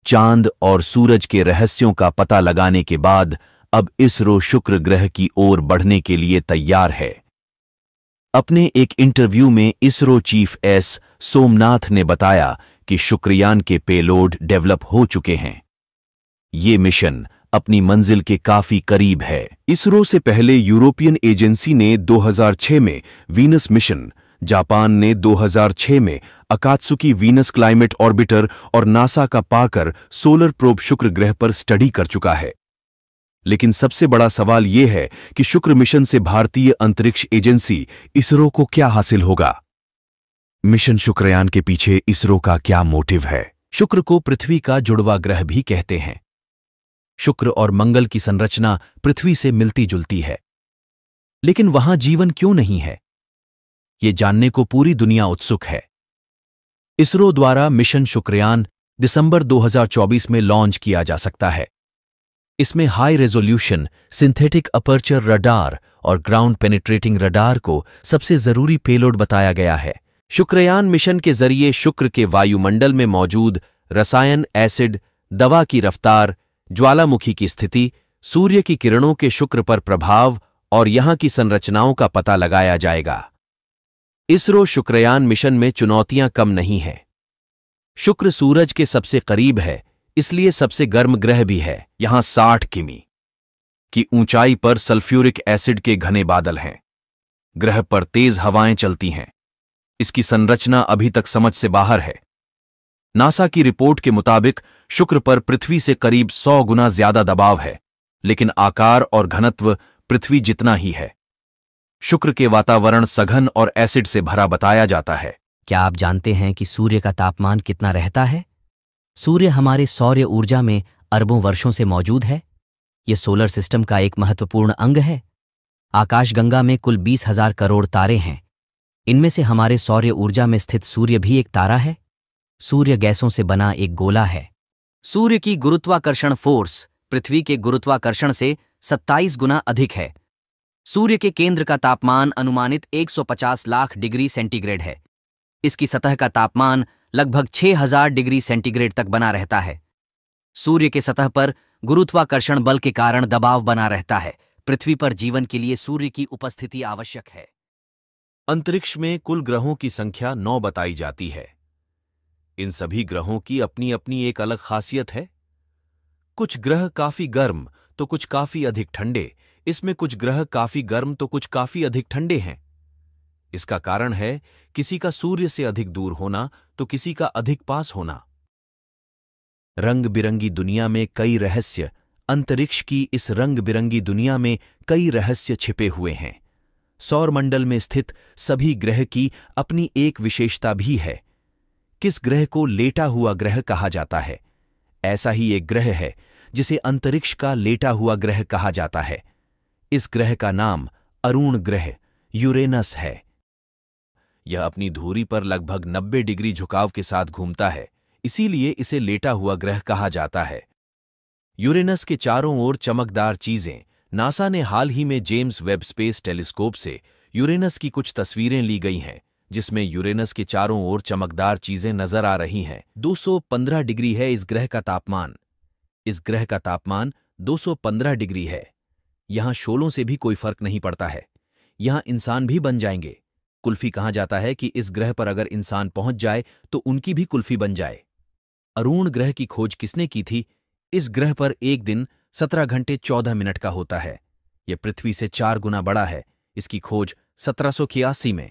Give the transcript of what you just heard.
चांद और सूरज के रहस्यों का पता लगाने के बाद अब इसरो शुक्र ग्रह की ओर बढ़ने के लिए तैयार है। अपने एक इंटरव्यू में इसरो चीफ एस सोमनाथ ने बताया कि शुक्रयान के पेलोड डेवलप हो चुके हैं। ये मिशन अपनी मंजिल के काफी करीब है। इसरो से पहले यूरोपियन एजेंसी ने 2006 में वीनस मिशन, जापान ने 2006 में अकात्सुकी वीनस क्लाइमेट ऑर्बिटर और नासा का पाकर सोलर प्रोब शुक्र ग्रह पर स्टडी कर चुका है। लेकिन सबसे बड़ा सवाल यह है कि शुक्र मिशन से भारतीय अंतरिक्ष एजेंसी इसरो को क्या हासिल होगा। मिशन शुक्रयान के पीछे इसरो का क्या मोटिव है। शुक्र को पृथ्वी का जुड़वा ग्रह भी कहते हैं। शुक्र और मंगल की संरचना पृथ्वी से मिलती जुलती है, लेकिन वहां जीवन क्यों नहीं है, ये जानने को पूरी दुनिया उत्सुक है। इसरो द्वारा मिशन शुक्रयान दिसंबर 2024 में लॉन्च किया जा सकता है। इसमें high resolution synthetic aperture radar और ग्राउंड पेनिट्रेटिंग रडार को सबसे जरूरी पेलोड बताया गया है। शुक्रयान मिशन के जरिए शुक्र के वायुमंडल में मौजूद रसायन, एसिड, दवा की रफ्तार, ज्वालामुखी की स्थिति, सूर्य की किरणों के शुक्र पर प्रभाव और यहां की संरचनाओं का पता लगाया जाएगा। इसरो शुक्रयान मिशन में चुनौतियां कम नहीं हैं। शुक्र सूरज के सबसे करीब है, इसलिए सबसे गर्म ग्रह भी है। यहां 60 किमी की ऊंचाई पर सल्फ्यूरिक एसिड के घने बादल हैं। ग्रह पर तेज हवाएं चलती हैं। इसकी संरचना अभी तक समझ से बाहर है। नासा की रिपोर्ट के मुताबिक शुक्र पर पृथ्वी से करीब 100 गुना ज्यादा दबाव है, लेकिन आकार और घनत्व पृथ्वी जितना ही है। शुक्र के वातावरण सघन और एसिड से भरा बताया जाता है। क्या आप जानते हैं कि सूर्य का तापमान कितना रहता है? सूर्य हमारे सौर ऊर्जा में अरबों वर्षों से मौजूद है। यह सोलर सिस्टम का एक महत्वपूर्ण अंग है। आकाशगंगा में कुल 20,000 करोड़ तारे हैं। इनमें से हमारे सौर ऊर्जा में स्थित सूर्य भी एक तारा है। सूर्य गैसों से बना एक गोला है। सूर्य की गुरुत्वाकर्षण फोर्स पृथ्वी के गुरुत्वाकर्षण से 27 गुना अधिक है। सूर्य के केंद्र का तापमान अनुमानित 150 लाख डिग्री सेंटीग्रेड है। इसकी सतह का तापमान लगभग 6000 डिग्री सेंटीग्रेड तक बना रहता है। सूर्य के सतह पर गुरुत्वाकर्षण बल के कारण दबाव बना रहता है। पृथ्वी पर जीवन के लिए सूर्य की उपस्थिति आवश्यक है। अंतरिक्ष में कुल ग्रहों की संख्या 9 बताई जाती है। इन सभी ग्रहों की अपनी अपनी एक अलग खासियत है। कुछ ग्रह काफी गर्म तो कुछ काफी अधिक ठंडे। इसमें कुछ ग्रह काफी गर्म तो कुछ काफी अधिक ठंडे हैं। इसका कारण है किसी का सूर्य से अधिक दूर होना तो किसी का अधिक पास होना। रंग बिरंगी दुनिया में कई रहस्य। अंतरिक्ष की इस रंग बिरंगी दुनिया में कई रहस्य छिपे हुए हैं। सौरमंडल में स्थित सभी ग्रह की अपनी एक विशेषता भी है। किस ग्रह को लेटा हुआ ग्रह कहा जाता है? ऐसा ही एक ग्रह है जिसे अंतरिक्ष का लेटा हुआ ग्रह कहा जाता है। इस ग्रह का नाम अरुण ग्रह यूरेनस है। यह अपनी धुरी पर लगभग 90 डिग्री झुकाव के साथ घूमता है, इसीलिए इसे लेटा हुआ ग्रह कहा जाता है। यूरेनस के चारों ओर चमकदार चीजें। नासा ने हाल ही में जेम्स वेब स्पेस टेलीस्कोप से यूरेनस की कुछ तस्वीरें ली गई हैं, जिसमें यूरेनस के चारों ओर चमकदार चीजें नजर आ रही हैं। 215 डिग्री है इस ग्रह का तापमान। इस ग्रह का तापमान 215 डिग्री है। यहां शोलों से भी कोई फर्क नहीं पड़ता है। यहां इंसान भी बन जाएंगे। कुल्फी कहा जाता है कि इस ग्रह पर अगर इंसान पहुंच जाए तो उनकी भी कुल्फी बन जाए। अरुण ग्रह की खोज किसने की थी? इस ग्रह पर एक दिन 17 घंटे 14 मिनट का होता है। यह पृथ्वी से 4 गुना बड़ा है। इसकी खोज 1781 में